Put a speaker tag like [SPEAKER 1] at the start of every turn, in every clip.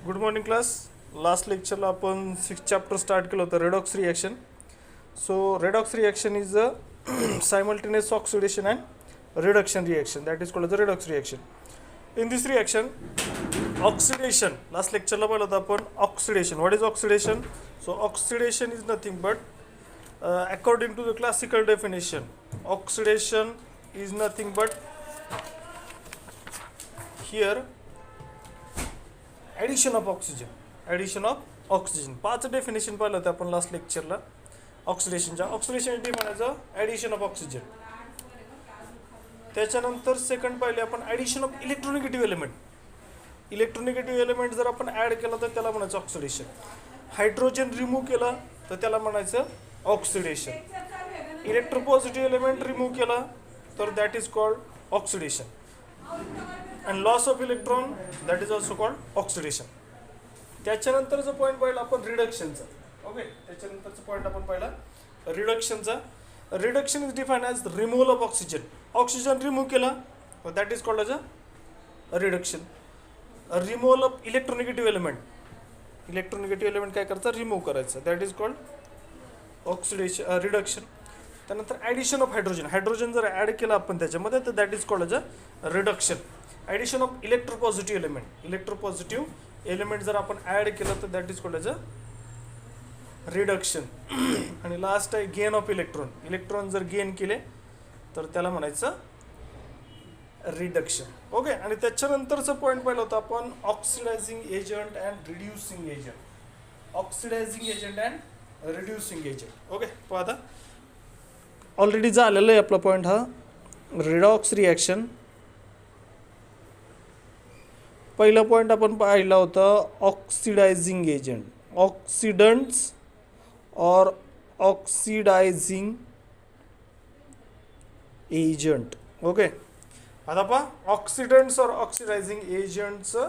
[SPEAKER 1] Good morning class. Last लेक्चरला आपण 6 chapter start केलं होतं redox reaction. So redox reaction is a simultaneous oxidation and reduction reaction, that is called as a redox reaction. In this reaction, oxidation, last lectureला पाहिलं होतं आपण oxidation. What is oxidation? So oxidation is nothing but according to the classical definition, oxidation is nothing but here addition of oxygen. Addition of oxygen 5 definition पाहिलं होतं आपण last लेक्चरला ऑक्सिडेशनच्या. Oxidation म्हणायचं addition of oxygen. त्याच्यानंतर second पाहिले आपण addition of electronegative element. Electronegative element जर आपण add केला तर त्याला म्हणायचं ऑक्सिडेशन. हायड्रोजन रिमूव्ह केला तर त्याला म्हणायचं ऑक्सिडेशन. इलेक्ट्रोपॉझिटिव्ह एलिमेंट रिमूव्ह केला तर that is called oxidation. And loss of electron that is also called oxidation. त्याच्यानंतरचा पॉईंट पाहिला आपण रिडक्शनचा. ओके, त्याच्यानंतरचा पॉईंट आपण पाहिला रिडक्शनचा. Reduction is define as removal of oxygen. Oxygen remove केला that is called as a reduction. Removal of electronegative element. Electronegative element काय करायचं, रिमूव्ह करायचं, that is called oxidation reduction. त्यानंतर ॲडिशन ऑफ हायड्रोजन. हायड्रोजन जर add केला आपण त्याच्यामध्ये तर that is called as a reduction. Addition of electropositive element. Electropositive element जर आपण ॲड केलं तर that is called as a reduction. आणि लास्ट आहे गेन ऑफ इलेक्ट्रॉन. इलेक्ट्रॉन जर गेन केले तर त्याला म्हणायचं रिडक्शन. ओके, आणि त्याच्यानंतरचं पॉईंट पाहिलं होतं आपण oxidising agent and reducing agent. Oxidising agent and reducing agent. Okay, आता ऑलरेडी झालेलं आहे आपला पॉईंट हा रिडॉक्स रिॲक्शन. पहिला पॉईंट आपण पाहिला होता ऑक्सिडायझिंग एजंट. ऑक्सिडंट्स और ऑक्सिडायझिंग एजंट. ओके, आता पहा ऑक्सिडंट्स और ऑक्सिडायझिंग एजंटचं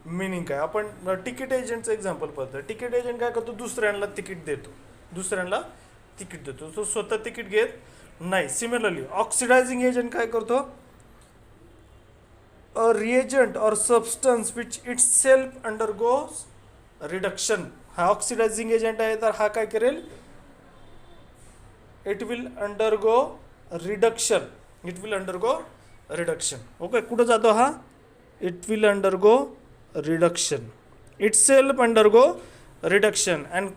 [SPEAKER 1] मिनिंग काय. आपण तिकीट एजंटचं एक्झाम्पल पाहतो. तिकीट एजंट काय करतो, दुसऱ्यांना तिकीट देतो. दुसऱ्यांना तिकीट देतो, तो स्वतः तिकीट घेत नाही. सिमिलरली ऑक्सिडायझिंग एजंट काय करतो, a reagent or substance which itself undergoes reduction. हा ऑक्सिडायझिंग एजंट आहे तर हा काय करेल, it will undergo reduction. It will undergo reduction. Okay, कुठं जातो हा, it will undergo reduction. Itself undergo reduction and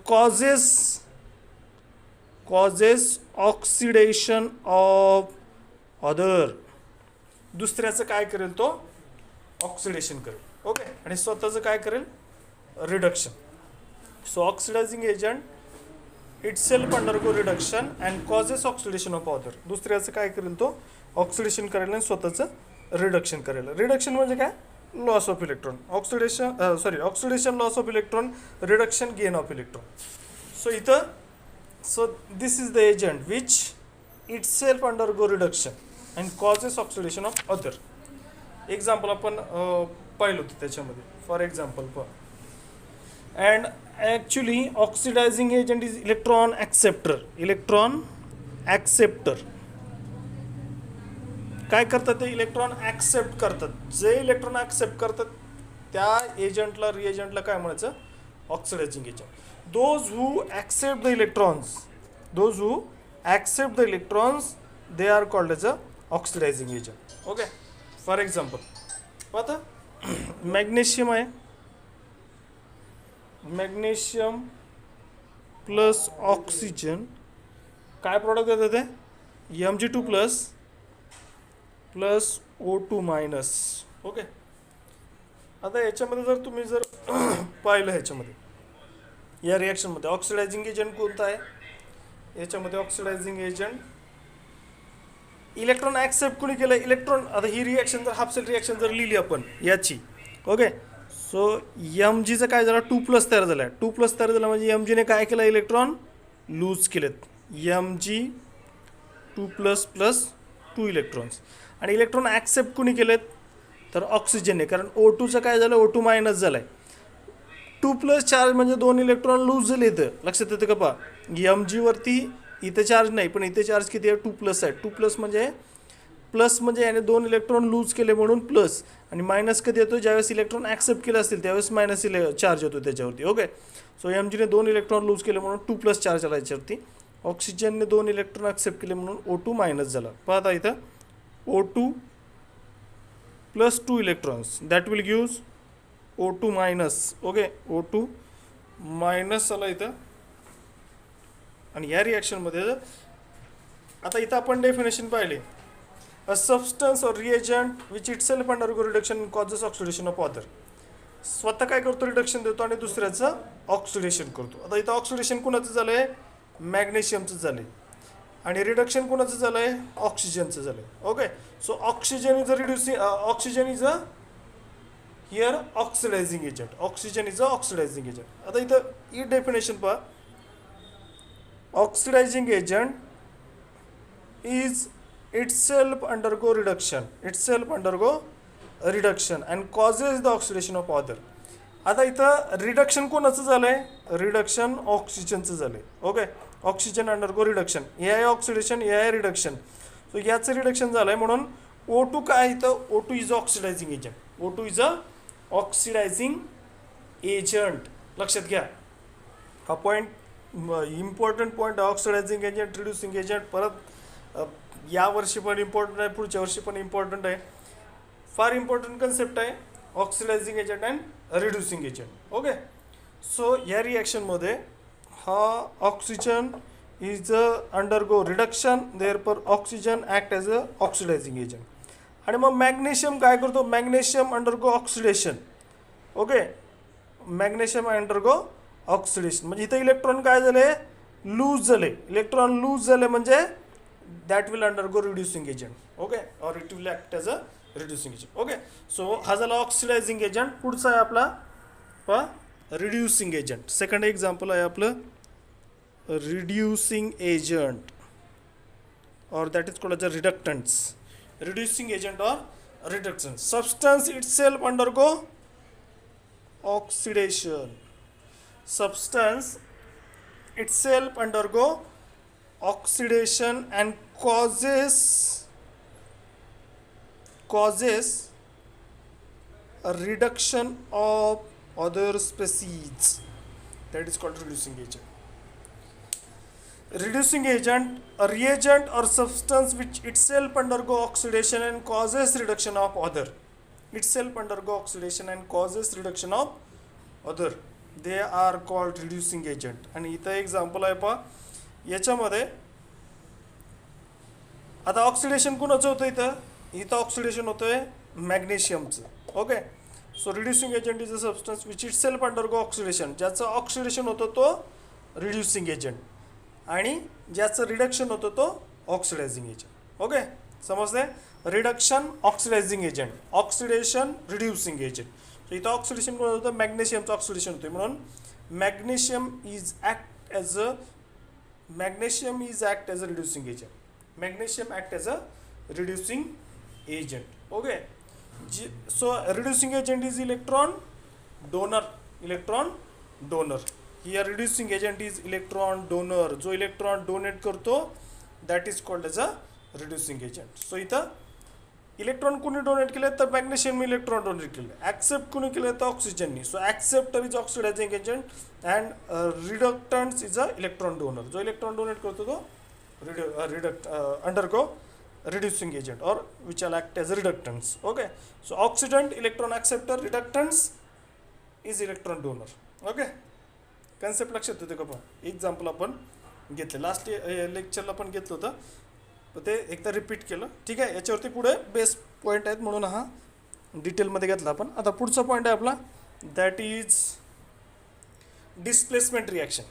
[SPEAKER 1] causes oxidation of other. दुसऱ्याचं काय करेल, तो ऑक्सिडेशन करेल. ओके, आणि स्वतःचं काय करेल, reduction. So oxidizing agent it self undergo reduction and causes oxidation of other. दुसऱ्याचं काय करेल, तो ऑक्सिडेशन करेल आणि स्वतःचं रिडक्शन करेल. रिडक्शन म्हणजे काय, loss of electron. Oxidation loss of electron, reduction gain of electron. So इथं this is the agent which itself undergo reduction and causes oxidation of other. Example आपण पाहिलं होतं त्याच्यामध्ये. For example and actually oxidizing agent is electron acceptor. Electron acceptor काय करतात, ते electron accept करतात. जे इलेक्ट्रॉन ॲक्सेप्ट करतात त्या एजंटला, रिएजंटला काय म्हणायचं, oxidizing agent. Those who accept the electrons, they are called as a oxidising agent. Okay, for example पाहता मॅग्नेशियम आहे. मॅग्नेशियम प्लस ऑक्सिजन काय प्रॉडक्ट देतं, ते Mg2 plus O2 minus. Okay, आता याच्यामध्ये जर तुम्ही जर पाहिलं ह्याच्यामध्ये या रिॲक्शनमध्ये ऑक्सिडायझिंग एजंट कोणतं आहे, याच्यामध्ये ऑक्सिडायझिंग एजंट इलेक्ट्रॉन ॲक्सेप्ट कोणी केलं, इलेक्ट्रॉन. आता ही रिॲक्शन जर हाफ सेल रिॲक्शन जर लिहिली आपण याची, ओके, सो Mgचं काय झालं, 2+ तयार झाला आहे. 2+ तयार झाला म्हणजे Mgने काय केलं, इलेक्ट्रॉन लूज केलेत. Mg2+ 2 electrons. आणि इलेक्ट्रॉन ॲक्सेप्ट कोणी केलेत, तर ऑक्सिजनने. कारण O2चं काय झालं, O2 मायनस झालं आहे. 2+ चार्ज म्हणजे 2 इलेक्ट्रॉन लूज झाले. इथं लक्षात येतं का पहा, Mgवरती इथे चार्ज नाही, पण इथे चार्ज किती आहे, 2+ आहे. 2+ म्हणजे प्लस म्हणजे याने 2 इलेक्ट्रॉन लूज केले म्हणून प्लस, आणि मायनस कधी येतो ज्यावेळेस इलेक्ट्रॉन ॲक्सेप्ट केले असतील त्यावेळेस मायनस चार्ज येतो त्याच्यावरती. ओके, सो एमजीने 2 इलेक्ट्रॉन लूज केले म्हणून 2+ चार्ज आला याच्यावरती. ऑक्सिजनने 2 इलेक्ट्रॉन ॲक्सेप्ट केले म्हणून O2 मायनस झाला. पाहता इथं O2 + 2 electrons that will gives O2 minus. Okay, O2 minus आला इथं. आणि या रिॲक्शनमध्ये आता इथं आपण डेफिनेशन पाहिले, अ सबस्टन्स और reagent which itself undergo reduction causes oxidation of other. स्वतः काय करतो, रिडक्शन देतो आणि दुसऱ्याचं ऑक्सिडेशन करतो. आता इथं ऑक्सिडेशन कुणाचं झालं आहे, मॅग्नेशियमचं झालं आहे, आणि रिडक्शन कुणाचं झालं आहे, ऑक्सिजनचं झालं आहे. Okay, so oxygen is a reducing, oxygen is a here oxidizing agent. Oxygen is a oxidizing agent. आता इथं ही डेफिनेशन पहा, oxidizing agent is itself undergo reduction and causes the oxidation of other. आता इथं रिडक्शन कोणाचं झालंय, reduction ऑक्सिजनचं झालंय. Okay, oxygen undergo reduction, हे आहे ऑक्सिडेशन, हे आहे रिडक्शन. सो याचं रिडक्शन झालंय म्हणून O2 काय इथं, O2 is oxidizing agent. O2 is a oxidizing agent. लक्षात घ्या हा point, important point. Oxidizing agent, reducing agent, परत या वर्षी पण इम्पॉर्टंट आहे, पुढच्या वर्षी पण इम्पॉर्टंट आहे. फार इम्पॉर्टंट कन्सेप्ट आहे oxidising agent and reducing agent. Okay, so या रिॲक्शनमध्ये हा oxygen is undergo reduction, therefore oxygen act as a oxidizing agent. आणि मग मॅग्नेशियम काय करतो, magnesium undergo oxidation. Okay, magnesium undergo oxidation म्हणजे इथं इलेक्ट्रॉन काय झाले, लूज झाले. इलेक्ट्रॉन लूज झाले म्हणजे that will undergo reducing agent. Okay, or it will act as a reducing agent. Okay, so हा झाला ऑक्सिडायझिंग एजंट. पुढचा आहे आपला रिड्युसिंग एजंट. सेकंड एक्झाम्पल आहे आपलं reducing agent, or that is called as a reductants. Reducing agent or reductants. Substance itself undergo oxidation. Substance itself undergo oxidation and causes a reduction of other species. That is called reducing agent. Reducing agent, a reagent or substance which itself undergo oxidation and causes reduction of other. Itself undergo oxidation and causes reduction of other. They are called reducing agent. आणि इथं example आहे पहा, याच्यामध्ये आता oxidation कुणाचं होतं, इथं oxidation होतंय मॅग्नेशियमचं. Okay, so reducing agent is a substance which itself undergo oxidation. ज्याचं ऑक्सिडेशन होतं तो रिड्युसिंग एजंट, आणि ज्याचं रिडक्शन होतं तो ऑक्सिडायझिंग एजंट. ओके, समजते, reduction oxidizing agent, oxidation reducing agent. So इथं ऑक्सिडेशन कोण होतं, मॅग्नेशियमचं ऑक्सिडेशन होतं म्हणून magnesium is act as a reducing agent. Magnesium act as a reducing agent. Okay, so reducing agent is electron donor. Here reducing agent is electron donor. जो electron donate करतो that is called as a reducing agent. So इथं electron कोणी donate केले तर magnesium electron donate केले. Accept कोणी केले तर ऑक्सिजननी. So acceptor is oxidizing agent and reductants is a electron donor. जो इलेक्ट्रॉन डोनेट करतो तो अंडरगो रिड्युसिंग एजंट और which are act as reductants. Okay, so oxidant electron acceptor, reductants is electron donor. Okay, concept लक्षात येते का? पण example आपण घेतले लास्ट लेक्चरला पण घेतलं होतं, तर ते एकदा रिपीट केलं. ठीक आहे, याच्यावरती पुढे बेस पॉईंट आहेत म्हणून हा डिटेलमध्ये घेतला आपण. आता पुढचा पॉईंट आहे आपला, that is displacement reaction.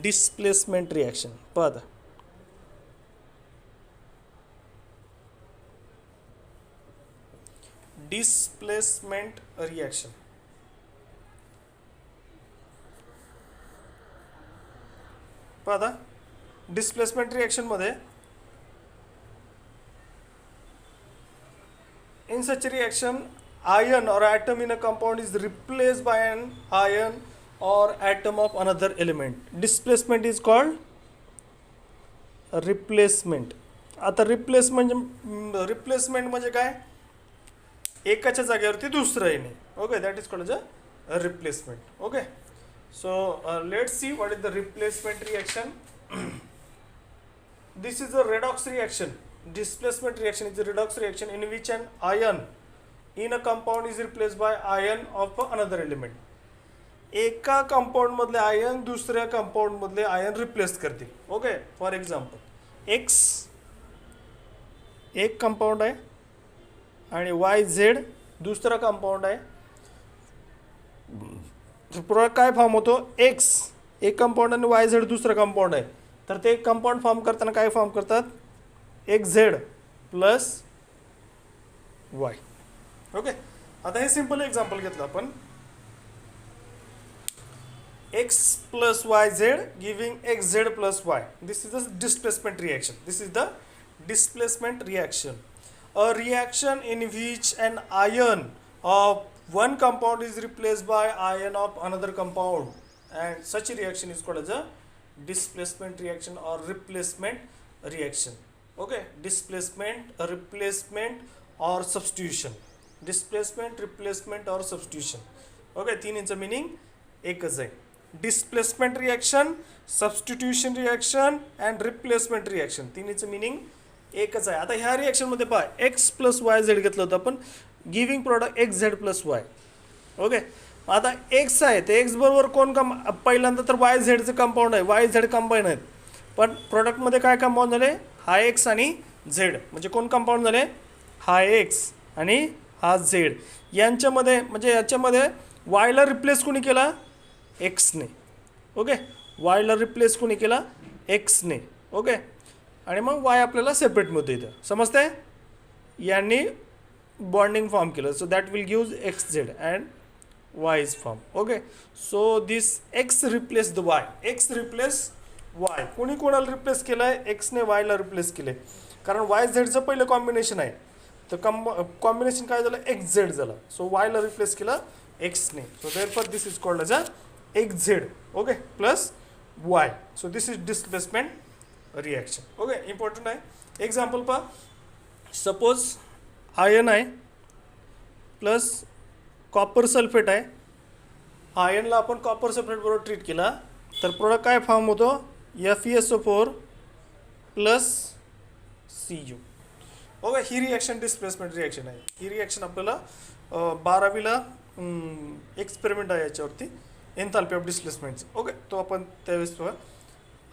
[SPEAKER 1] Displacement reaction पहा, डिस्प्लेसमेंट रिॲक्शन पहा. डिस्प्लेसमेंट रिॲक्शनमध्ये in such a reaction ion or atom in a compound is replaced by an ion or atom of another element. Displacement is called replacement. आता replacement म्हणजे काय, एकाच्या जागेवरती दुसरं येणे. Okay, that is called a replacement. Okay, so let's see what is the replacement reaction. This is a redox reaction. Displacement reaction is a redox reaction in which an ion in a compound is replaced by ion of another element. एका compound मधले ion दुसऱ्या compound मधले ion replace करतील. Okay, for example x एक compound आहे आणि Y Z दुसरा compound आहे. प्रोडक्ट काय फॉर्म होतो, एक्स एक कंपाऊंड आणि वाय झेड दुसरं कंपाऊंड आहे. तर ते कंपाऊंड फॉर्म करताना काय फॉर्म करतात, x Z plus y. Okay, आता हे सिंपल एक्झाम्पल घेतलं आपण, x plus Y Z giving x Z plus y. This is the displacement reaction. This is the displacement reaction, a reaction in which an ion of one compound is replaced by ion of another compound, and such a reaction is called as a displacement reaction or replacement reaction. Okay, displacement, replacement or substitution. Displacement, replacement or substitution. Okay, तीनचं meaning एकच आहे. Displacement reaction, substitution reaction and replacement reaction, तीनचं meaning एकच आहे. आता ह्या रिॲक्शनमध्ये पहा, x plus Y Z घेतलं होतं आपण, giving product x Z plus y. Okay, आता एक्स आहे ते एक्स बरोबर कोण पहिल्यांदा तर वाय झेडचं कंपाऊंड आहे, वाय झेड कंबाईन आहेत. पण प्रॉडक्टमध्ये काय कंपाऊंड झाले, हा एक्स आणि झेड, म्हणजे कोण कंपाऊंड झाले, हा एक्स आणि हा झेड. यांच्यामध्ये म्हणजे याच्यामध्ये वायला रिप्लेस कोणी केला, एक्सने. ओके, वायला रिप्लेस कोणी केला, एक्सने. ओके, आणि मग वाय आपल्याला सेपरेट मिळतं इथं, समजतंय. यांनी बॉन्डिंग फॉर्म केलं, so that will give x Z and Y is form. Okay, so this x replace the Y, x replace Y. कोणी कोणाला रिप्लेस केलं आहे, एक्सने वायला रिप्लेस केले, कारण वाय झेडचं पहिलं कॉम्बिनेशन आहे. तर कॉम्बिनेशन काय झालं, एक्स झेड झालं. सो वायला रिप्लेस केलं एक्सने. So therefore this is called as a X Z. Okay, plus Y. So this is displacement reaction. Okay, important आहे. एक्झाम्पल पहा, सपोज आयन आहे प्लस कॉपर सल्फेट आहे. आयनला आपण कॉपर सल्फेट बरोबर ट्रीट केला तर प्रोडक्ट काय फॉर्म होतो, FeSO4 प्लस Cu. ओके, ही रिॲक्शन डिस्प्लेसमेंट रिॲक्शन आहे. ही रिॲक्शन आपल्याला 12वीला एक्सपेरिमेंट आहे याच्यावरती, एन्थाल्पी ऑफ डिस्प्लेसमेंटचं. ओके, तो आपण त्यावेळेस पहा.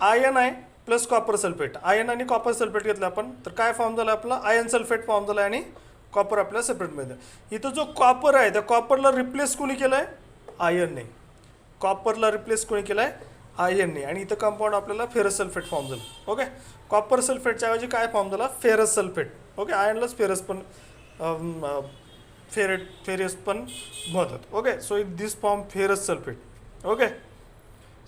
[SPEAKER 1] आयन आहे प्लस कॉपर सल्फेट, आयन आणि कॉपर सल्फेट घेतलं आपण तर काय फॉर्म झालं आपला, आयन सल्फेट फॉर्म झाला आणि कॉपर आपल्याला सेपरेट मिळतं. इथं जो कॉपर आहे त्या कॉपरला रिप्लेस कोणी केलं आहे, आयनने. कॉपरला रिप्लेस कोणी केलं आहे, आयनने. आणि इथं कंपाऊंड आपल्याला फेरस सल्फेट फॉर्म झालं. ओके, कॉपर सल्फेटच्या ऐवजी काय फॉर्म झाला, फेरस सल्फेट. ओके, आयनलाच फेरस पण फेरस पण म्हणतात. Okay, so this form ferrous sulphate. Okay,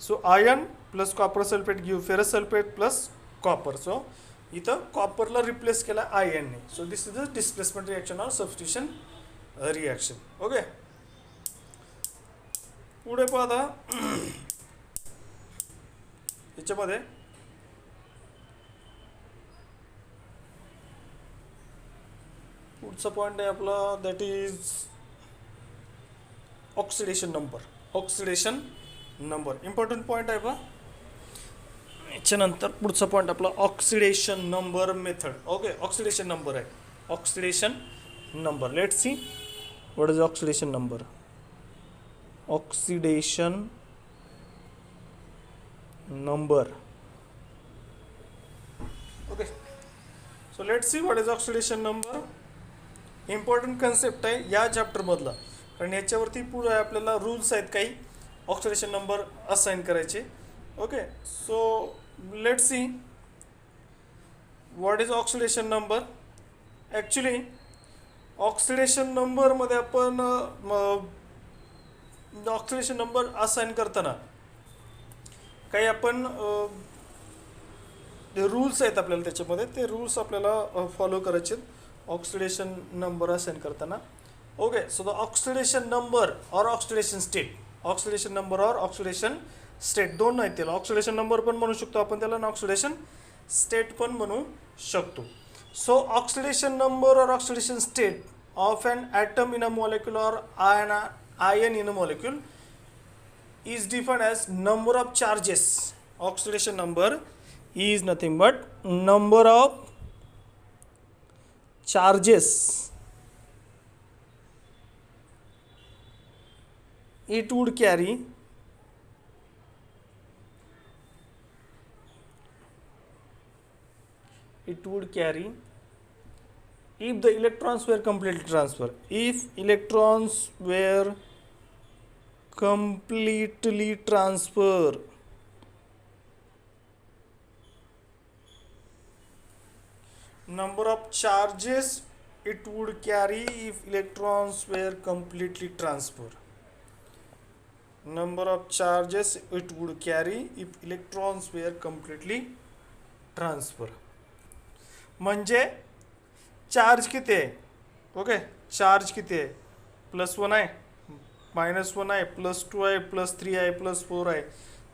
[SPEAKER 1] so iron plus copper sulphate give ferrous sulphate plus copper. So इथं कॉपरला रिप्लेस केला आयनने. So this is the displacement reaction or substitution reaction. Okay, पुढे पाहता याच्यामध्ये पुढचा पॉईंट आहे आपला, that is oxidation number. Oxidation number important point आहे पहा. याच्यानंतर पुढचा पॉईंट आपला oxidation number method. Okay, oxidation number आहे, oxidation number. Let's see what is oxidation number. Oxidation number. Okay, so let's see what is oxidation number. Important concept आहे या चॅप्टरमधला, कारण याच्यावरती पुढे आपल्याला रूल्स आहेत काही ऑक्सिडेशन नंबर असाइन करायचे. Okay, so let's see what is oxidation number. Actually oxidation नंबरमध्ये आपण ऑक्सिडेशन नंबर असाइन करताना काही आपण रूल्स आहेत आपल्याला त्याच्यामध्ये, ते रूल्स आपल्याला फॉलो करायचे ऑक्सिडेशन नंबर असाइन करताना. Okay, so the oxidation number और ऑक्सिडेशन स्टेट. ऑक्सिडेशन नंबर और ऑक्सिडेशन स्टेट दोन नाही, त्याला ऑक्सिडेशन नंबर पण म्हणू शकतो आपण त्याला, ऑक्सिडेशन स्टेट पण म्हणू शकतो. सो ऑक्सिडेशन नंबर और oxidation state of an atom in a molecule or an ion in a molecule is defined as number of charges. Oxidation number is nothing but number of charges it would carry if the electrons were completely transferred. If electrons were completely transferred, number of charges it would carry if electrons were completely transferred. Number of charges it would carry if electrons were completely transferred. म्हणजे charge किती आहे? Okay, charge किती आहे? +1 आहे, -1 आहे, +2 आहे, +3 आहे, +4 आहे.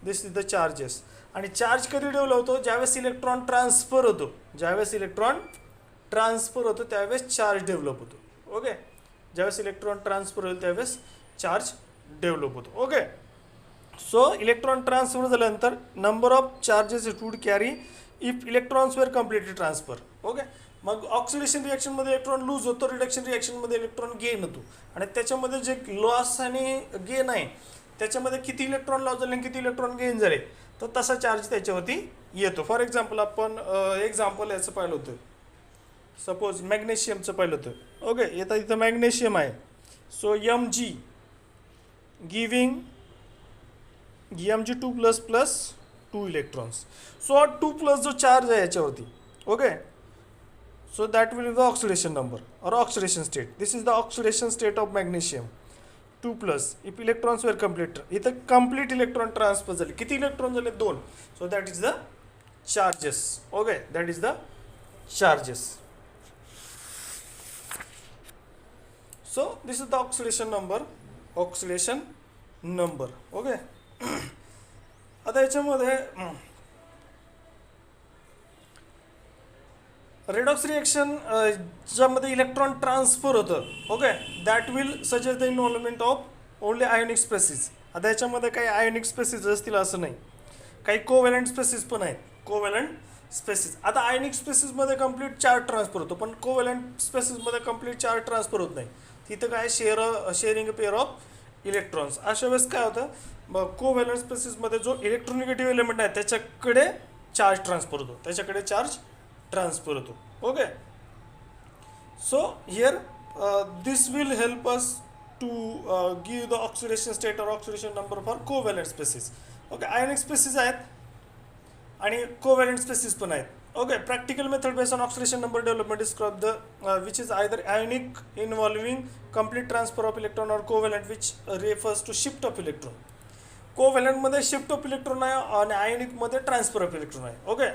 [SPEAKER 1] दिस इज द चार्जेस. आणि चार्ज कधी डेव्हलप होतो? ज्यावेळेस इलेक्ट्रॉन ट्रान्सफर होतो. ज्यावेळेस इलेक्ट्रॉन ट्रान्सफर होतो त्यावेळेस चार्ज डेव्हलप होतो. ओके, ज्यावेळेस इलेक्ट्रॉन ट्रान्सफर होईल त्यावेळेस चार्ज डेव्हलप होतो. ओके, सो इलेक्ट्रॉन ट्रान्सफर झाल्यानंतर number of charges it would carry if electrons were completely transfer. Okay, मग ऑक्सिडेशन रिॲक्शनमध्ये इलेक्ट्रॉन लूज होतो, रिडक्शन रिॲक्शनमध्ये इलेक्ट्रॉन गेन होतो. आणि त्याच्यामध्ये जे लॉस आणि गेन आहे त्याच्यामध्ये किती इलेक्ट्रॉन लॉस झाले आणि किती इलेक्ट्रॉन गेन झाले तर तसा चार्ज त्याच्यावरती येतो. फॉर एक्झाम्पल आपण एक्झाम्पल याचं पाहिलं होतं. सपोज मॅग्नेशियमचं पाहिलं होतं. ओके, येतं इथं मॅग्नेशियम आहे. So Mg giving Mg2++ 2 electrons. So 2+ जो चार्ज आहे याच्यावरती. Okay, so that will be the oxidation number or oxidation state. This is the oxidation state of magnesium 2+. if electrons were complete, इथं complete electron transfer झाले. किती electron झाले? 2. so that is the charges. okay, that is the charges. so this is the oxidation number. okay. आता याच्यामध्ये redox reaction ज्यामध्ये electron transfer होतं. Okay, that will suggest the involvement of only ionic species. आता याच्यामध्ये काही ionic spaces असतील असं नाही, काही कोव्हॅलंट स्पेसिस पण आहेत. Covalent species. आता आयोनिक स्पेसिसमध्ये कंप्लीट चार्ज ट्रान्सफर होतो पण कोव्हॅलंट स्पेसिसमध्ये कंप्लीट चार्ज ट्रान्सफर होत नाही. तिथं काय शेअरिंग पेअर ऑफ इलेक्ट्रॉन्स. अशा वेळेस काय होतं, मग कोव्हॅलंट स्पेसिसमध्ये जो इलेक्ट्रोनिगेटिव्ह एलिमेंट आहे त्याच्याकडे चार्ज ट्रान्सफर होतो, त्याच्याकडे चार्ज ट्रान्सफर होतो. Okay, so here this will help us to give the oxidation state और oxidation number for covalent species. Okay, ionic species आहेत आणि कोव्हॅलंट स्पेसिस पण आहेत. ओके, practical method based on oxidation number development describe the which is either ionic involving complete transfer of electron और covalent which refers to shift of electron. कोव्हॅलंटमध्ये shift of electron आहे आणि आयोनिकमध्ये ट्रान्सफर ऑफ इलेक्ट्रॉन आहे. Okay,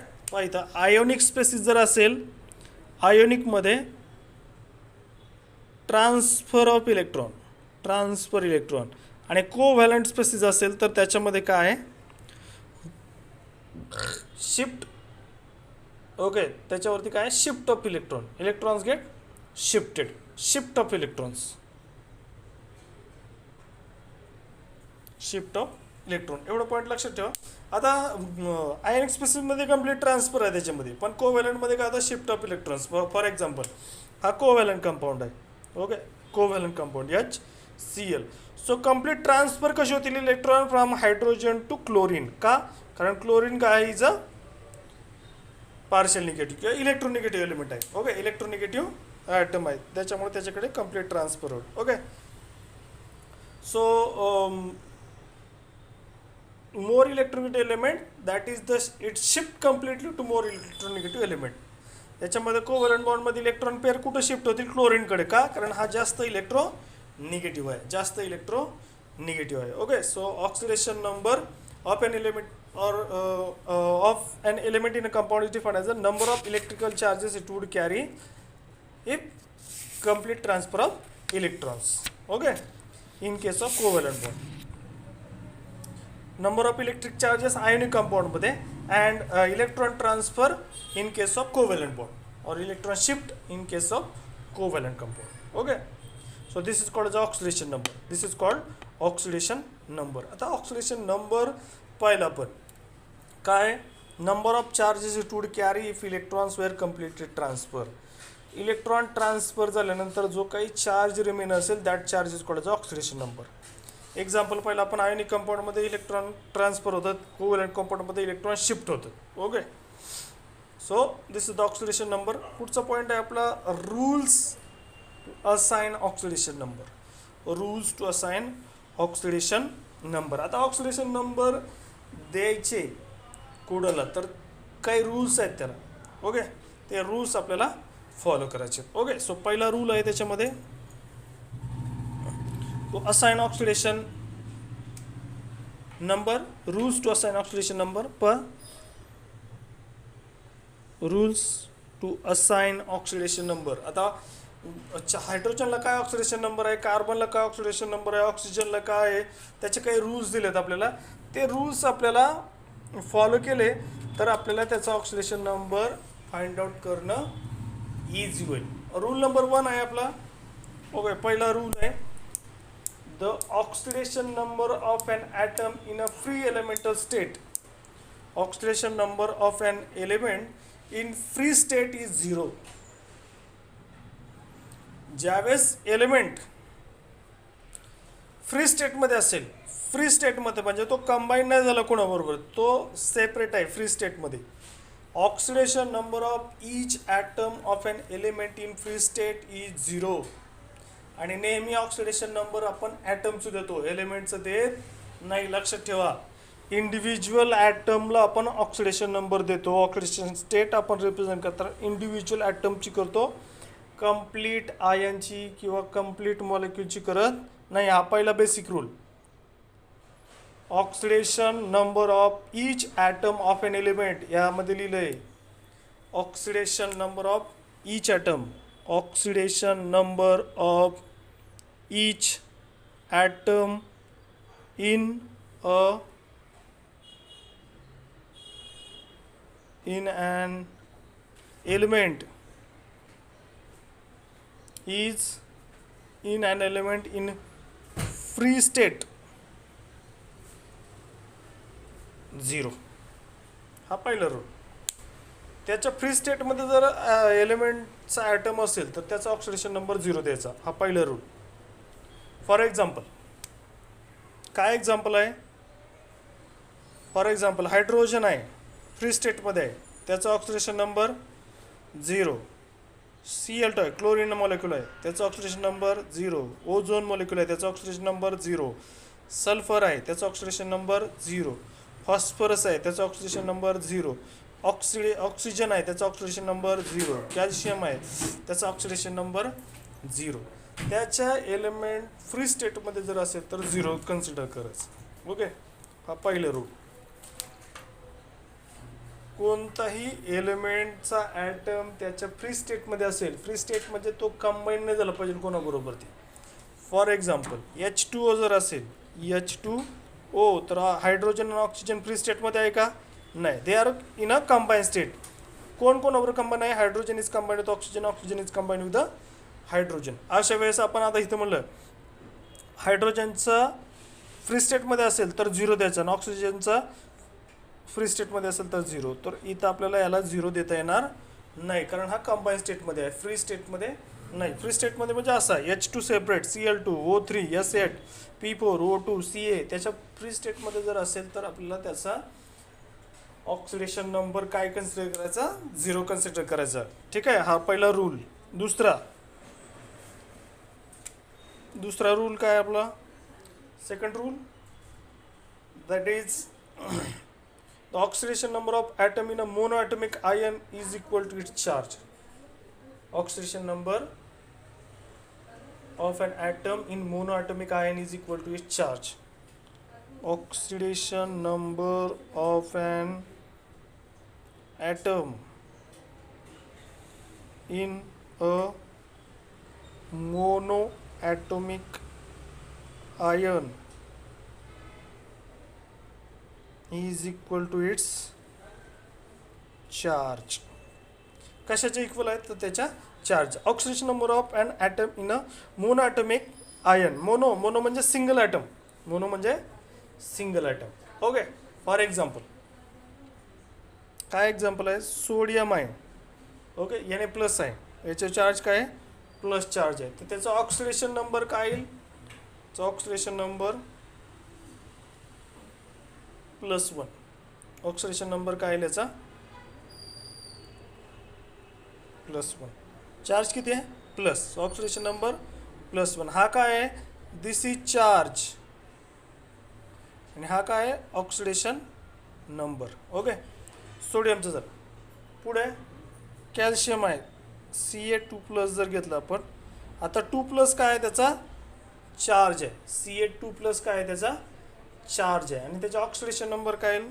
[SPEAKER 1] इथं ionic species जर असेल, आयोनिकमध्ये transfer of electron, transfer electron, आणि कोव्हॅलंट स्पेसिस असेल तर त्याच्यामध्ये काय आहे, शिफ्ट. ओके, त्याच्यावरती काय, shift of electron. Electrons get shifted, shift of electrons, shift of electron. एवढं पॉईंट लक्षात ठेवा. आता आयोनिक स्पेसिसमध्ये कंप्लीट ट्रान्सफर आहे त्याच्यामध्ये, पण कोव्हॅलंटमध्ये काय आता shift of electrons. For example हा कोव्हॅलंट कंपाऊंड आहे. Okay, covalent compound HCl. So complete transfer कशी होतील electron from hydrogen two chlorine. का? कारण क्लोरीन काय इज अ पार्शियल निगेटिव्ह किंवा इलेक्ट्रोनिगेटिव्ह एलिमेंट आहे. ओके, इलेक्ट्रोनिगेटिव्ह ॲटम आहे त्याच्यामुळे त्याच्याकडे कंप्लीट ट्रान्सफर होईल. Okay, so more electronegative element that is the it shift completely to more electronegative element. याच्यामध्ये कोव्हॅलंट बॉन्डमध्ये इलेक्ट्रॉन पेअर कुठं शिफ्ट होतील, क्लोरीनकडे. का? कारण हा जास्त इलेक्ट्रो निगेटिव्ह आहे, जास्त इलेक्ट्रो निगेटिव्ह आहे. Okay, so oxidation number of an element और of an element in a compound is defined as the number of electrical charges it would carry if complete transfer of electrons. Okay, in case of covalent bond. number of electric charges ionic compound मध्ये and electron transfer in case of covalent bond or electron shift in case of covalent compound. Okay, so this is called as oxidation number. This is called oxidation number. आता oxidation number पाहिला आपण काय, number of charges it would carry if electrons were completely transferred. Electron transfer झाल्यानंतर जो काही charge remain असेल that charge is called as oxidation number. Example पहिलं आपण आयोनिक कंपाऊंडमध्ये इलेक्ट्रॉन ट्रान्सफर होतात, कोव्हॅलेंट कंपाऊंडमध्ये इलेक्ट्रॉन शिफ्ट होतात. Okay, so this is the oxidation number. पुढचा पॉईंट आहे आपला rules to assign oxidation number. Rules to assign oxidation number. आता ऑक्सिडेशन नंबर द्यायचे कोडाला तर काही रूल्स आहेत त्याला. ओके, ते रूल्स आपल्याला फॉलो करायचे. ओके, सो पहिला रूल आहे त्याच्यामध्ये to assign oxidation number. Rules to assign oxidation number rules to assign oxidation number. आता हायड्रोजनला काय ऑक्सिडेशन नंबर आहे, कार्बनला काय ऑक्सिडेशन नंबर आहे, ऑक्सिजनला काय आहे, त्याचे काही रूल्स दिलेत आपल्याला. ते रूल्स आपल्याला फॉलो केले तर आपल्याला त्याचा ऑक्सिडेशन नंबर फाइंड आउट करणं इझी होईल. रूल नंबर 1 आहे आपला. ओके, पहिला रूल आहे the oxidation number of an atom in a free elemental state. Oxidation number of an element in free state is 0. ज्यावेळेस एलिमेंट फ्री स्टेटमध्ये असेल, free स्टेटमध्ये म्हणजे तो कंबाईन नाही झाला कोणाबरोबर, तो सेपरेट आहे फ्री स्टेटमध्ये. Oxidation number of each atom of an element in free state is 0. आणि नेहमी ऑक्सिडेशन नंबर आपण ॲटमचं देतो, एलिमेंटचं देत नाही, लक्षात ठेवा. इंडिव्हिज्युअल ॲटमला आपण ऑक्सिडेशन नंबर देतो. ऑक्सिडेशन स्टेट आपण रिप्रेझेंट करतो इंडिव्हिज्युअल ॲटमची करतो, कंप्लीट आयनची किंवा कंप्लीट मॉलिक्यूलची करत नाही. हा पहिला basic rule. Oxidation number of each atom of an element यामध्ये लिहिलं आहे oxidation number of each atom. Oxidation number of each atom in an element is in an element in free state 0. हा पहिला rule. त्याच्या free स्टेटमध्ये जर एलिमेंटचा item असेल तर त्याचा ऑक्सिडेशन नंबर 0 द्यायचा. हा पहिला रूल. फॉर एक्झाम्पल, काय एक्झाम्पल आहे, फॉर एक्झाम्पल हायड्रोजन आहे, फ्री स्टेटमध्ये आहे, त्याचा ऑक्सिडेशन नंबर 0. Cl2 आहे, क्लोरीन मॉलिक्यूल आहे, त्याचा ऑक्सिडेशन नंबर 0. ओझोन मॉलिक्यूल आहे, त्याचा ऑक्सिडेशन नंबर 0. सल्फर आहे, त्याचा ऑक्सिडेशन नंबर 0. फॉस्फरस आहे, त्याचा ऑक्सिडेशन नंबर 0. ऑक्सिजन आहे, त्याचा ऑक्सिडेशन नंबर 0. कॅल्शियम आहे, त्याचा ऑक्सिडेशन नंबर 0. त्याच्या एलिमेंट फ्री स्टेटमध्ये जर असेल तर 0 कन्सिडर करायचं. ओके, हा पहिला रूल. कोणताही एलिमेंटचा ॲटम त्याच्या फ्री स्टेटमध्ये असेल, फ्री स्टेट म्हणजे तो कंबाईन नाही झाला पाहिजे कोणाबरोबर ते. फॉर एक्झाम्पल H2O जर असेल, H2O, तर हायड्रोजन आणि ऑक्सिजन फ्री स्टेटमध्ये आहे का, नाही, they are in a combine state. कोण कोणाबरोबर कंबाईन आहे, hydrogen is combine with oxygen, oxygen is combine with the hydrogen. अशा वेळेस आपण आता इथं म्हणलं हायड्रोजनचा फ्री स्टेटमध्ये असेल तर 0 द्यायचा आणि ऑक्सिजनचा फ्री स्टेटमध्ये असेल तर 0. तर इथं आपल्याला याला 0 देता येणार नाही कारण हा कंबाईन स्टेटमध्ये आहे, फ्री स्टेटमध्ये नाही. फ्री स्टेटमध्ये म्हणजे असा H2 separate, Cl2, O3, S8, P4, O2, Ca त्याच्या फ्री स्टेटमध्ये जर असेल तर आपल्याला त्याचा ऑक्सिडेशन नंबर काय कन्सिडर करायचा, 0 कन्सिडर करायचा. ठीक आहे, हा पहिला रूल. दुसरा रूल काय आपला, second rule, that is the oxidation number of atom in a monoatomic ion is equal to its charge. Oxidation number of an atom in monoatomic ion is equal to its charge. Oxidation number of an atom in a monoatomic ion is equal to its charge. कशाच्या equal आहे तर त्याच्या charge. Oxidation number of an atom in a monoatomic ion. Mono म्हणजे single atom. Mono म्हणजे single atom. Okay. For example काय example आहे, sodium आहे. Okay, याने प्लस आहे, याचे चार्ज काय आहे, प्लस चार्ज आहे. तर त्याचा ऑक्सिडेशन नंबर काय येईल, ऑक्सिडेशन नंबर +1. ऑक्सिडेशन नंबर काय येईल याचा, +1. चार्ज किती आहे, प्लस. Oxidation number +1. हा काय आहे, दिस इज चार्ज. आणि हा काय आहे, ऑक्सिडेशन नंबर. ओके. सोडियमचं जर पुढे कॅल्शियम आहे, Ca2+ जर घेतलं आपण. आता 2+ काय आहे, त्याचा चार्ज आहे. Ca2+ काय आहे, त्याचा चार्ज आहे. आणि त्याचा ऑक्सिडेशन नंबर काय येईल,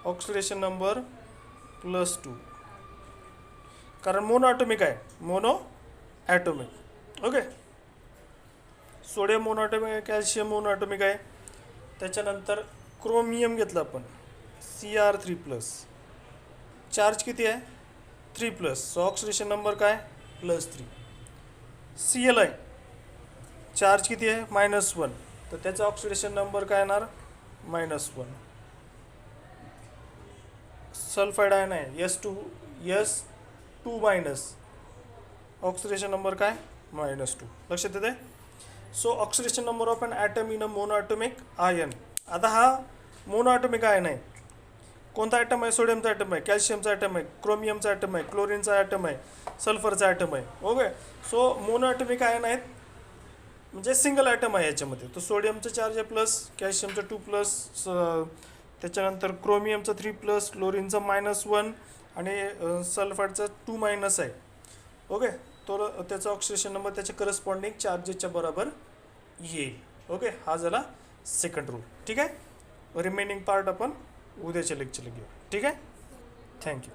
[SPEAKER 1] ऑक्सिडेशन नंबर +2. कारण मोनो ॲटॉमिक आहे, mono atomic. Okay. Sodium mono atomic आहे, कॅल्शियम मोनो ॲटॉमिक आहे. त्याच्यानंतर क्रोमियम घेतलं आपण, Cr3+. चार्ज किती आहे, 3+. सो ऑक्सिडेशन नंबर काय, +3. Cl आहे, चार्ज किती आहे, -1. तर त्याचा ऑक्सिडेशन नंबर काय येणार, -1. सल्फाईड आयन आहे, S2-, ऑक्सिडेशन नंबर काय, -2. लक्षात येते. So oxidation number of an atom in a monoatomic ion. आता हा मोनोॲटॉमिक आयन आहे. कोणता ॲटम आहे, सोडियमचा ॲटम आहे, कॅल्शियमचा ॲटम आहे, क्रोमियमचा ॲटम आहे, क्लोरीनचा ॲटम आहे, सल्फरचा ॲटम आहे. ओके. सो मोनोॲटॉमिक आयन आहेत, म्हणजे सिंगल ॲटम आहे याच्यामध्ये. तर सोडियमचं चार्ज आहे प्लस, कॅल्शियमचं 2+, त्याच्यानंतर क्रोमियमचं 3+, क्लोरीनचं -1 आणि सल्फाईडचं 2- आहे. ओके. तो त्याचा ऑक्सिडेशन नंबर त्याच्या करस्पॉन्डिंग चार्जेसच्या बरोबर येईल. ओके. हा झाला सेकंड रूल. ठीक आहे. रिमेनिंग पार्ट आपण उद्याच्या लेक्चरला घेऊ. ठीक आहे. थँक्यू.